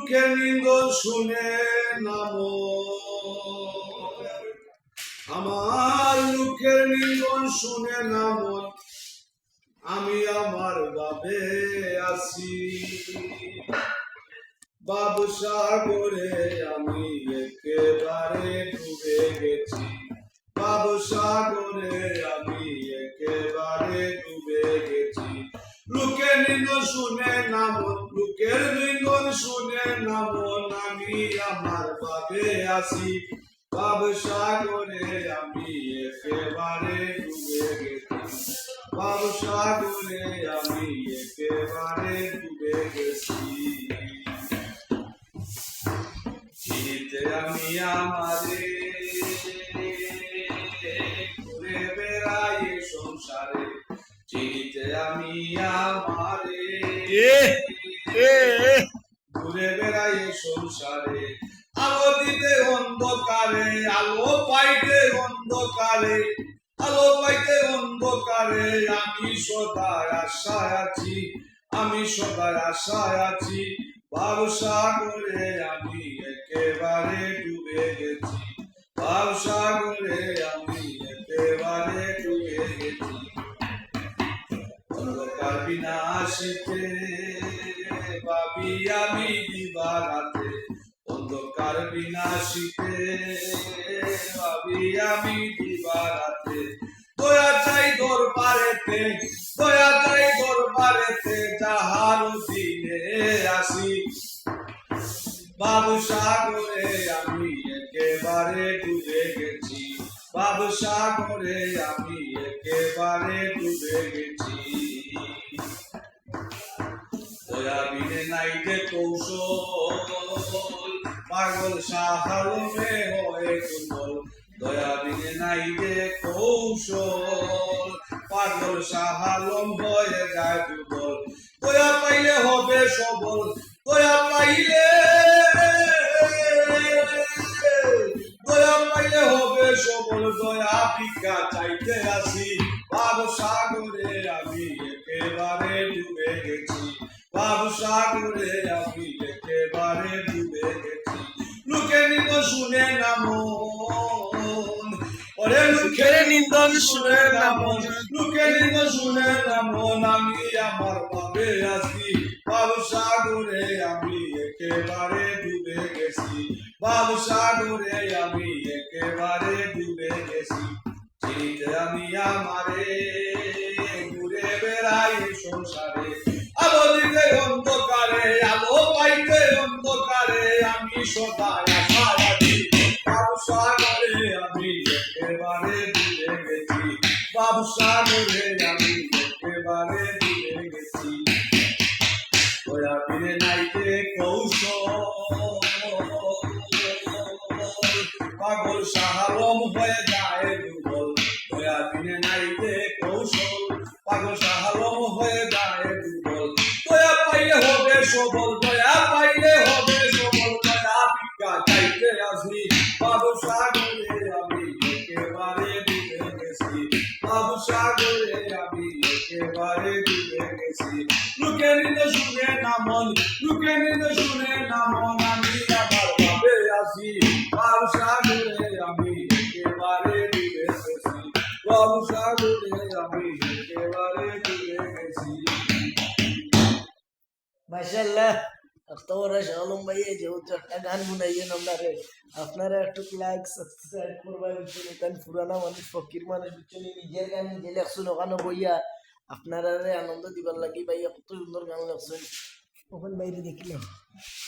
লোকের নিন্দন শুনে নামো, আমার লোকের নিন্দন শুনে নামো, আমি আমার বাবে আছি। বাবসাগরে আমি একেবারে ডুবে গেছি, বাবসাগরে আমি একেবারে ডুবে গেছি। লোকের নিন্দন শুনে নামো, লোকের নিন্দন শুনে নামো, আমি আমার বাবে আছি। বাবসাগরে আমি একেবারে ডুবে গেছি, বাবসাগরে আমি একেবারে ডুবে গেছি। চিনিতে আমি আমারে ঘুরে বেড়াই সংসারে, চিনিতে আমি আমারে ঘুরে বেড়াই সংসারে। আলো দিতে অন্ধকারে, আলো পাইতে অন্ধকারে, আলো পাইতে অন্ধকারে, আমি সদায় আশায় আছি, আমি সদায় আশায় আছি। বাবসাগরে আমি একেবারে ডুবে গেছি, বাবসাগরে আমি একেবারে ডুবে গেছি। অন্ধকার বিনাশিতে ভাবি আমি দিবারাতে, অন্ধকার বিনাশিতে ভাবি আমি দিবারাতে। দয়া চাই দরবারেতে, দয়া চাই দরবারেতে, যাহার দিনে আসি। বাবসাগরে আমি একেবারে ডুবে গেছি, বাবসাগরে আমি একেবারে ডুবে গেছি। দয়া বিনে নাই যে কৌশল, পাগল সাহালমে হয়ে দুর্বল। দয়া বিনে নাই যে কৌশল, পাগল সাহালম হয়ে যায় দুর্বল। দয়া পাইলে হবে সবল, দয়া পাইলে, দয়া পাইলে হবে সবল। দয়া ভিক্ষা চাইতে আসি, বাবসাগরে আমি একেবারে ডুবে গেছি, বাবসাগরে আমি একেবারে ডুবে গেছি। লোকের নিন্দন শুনে নামো, ওরে লোকের নিন্দন শুনে নামো, লোকের নিন্দন শুনে নামো, আমি আমার বাবে আছি। বাবসাগরে আমি একেবারে ডুবে গেছি, বাবসাগরে আমি একেবারে ডুবে গেছি। চিনিতে আমি আমারে ঘুরে বেড়াই সংসারে, আলো দিতে অন্ধকারে, আলো পাইতে অন্ধকারে, আমি সদায় আশায় আছি। বাবসাগরে আমি একেবারে ডুবে গেছি, বাবসাগরে আমি একেবারে ডুবে গেছি। দয়া বিনে নাই যে কৌশল, পাগল সাহালম হয়ে যায় দুর্বল। দয়া বিনে নাই যে কৌশল, পাগল সাহালম হয়ে যায় দুর্বল। দয়া পাইলে হবে সবল, দয়া পাইলে হবে সবল। দয়া ভিক্ষা চাইতে আসি, বাবসাগরে আমি একেবারে ডুবে গেছি, বাবসাগরে আমি একেবারে ডুবে গেছি। লোকের নিন্দন শুনে নামন, লোকের নিন্দন শুনে নামন, আমি আমার বাবে আছি। বাবসাগরে আমি একেবারে ডুবে গেছি, বাবসাগরে আমি একেবারে ডুবে গেছি। মাশাআল্লাহ, আখতারা শালম ভাই যেহেতু একটা গান গুনাইয়েন আপনারে, আপনারা একটু লাইক সাবস্ক্রাইব করবেন। বুঝছেন পুরানা মানুষ ফকির মানুষ, বুঝছেন নিজের গান নিজে লেখছেন, ওখানে বইয়া আপনারা আনন্দ দিবার লাগি ভাই কত সুন্দর গান লেখছেন, ওখানে বাইরে দেখলাম।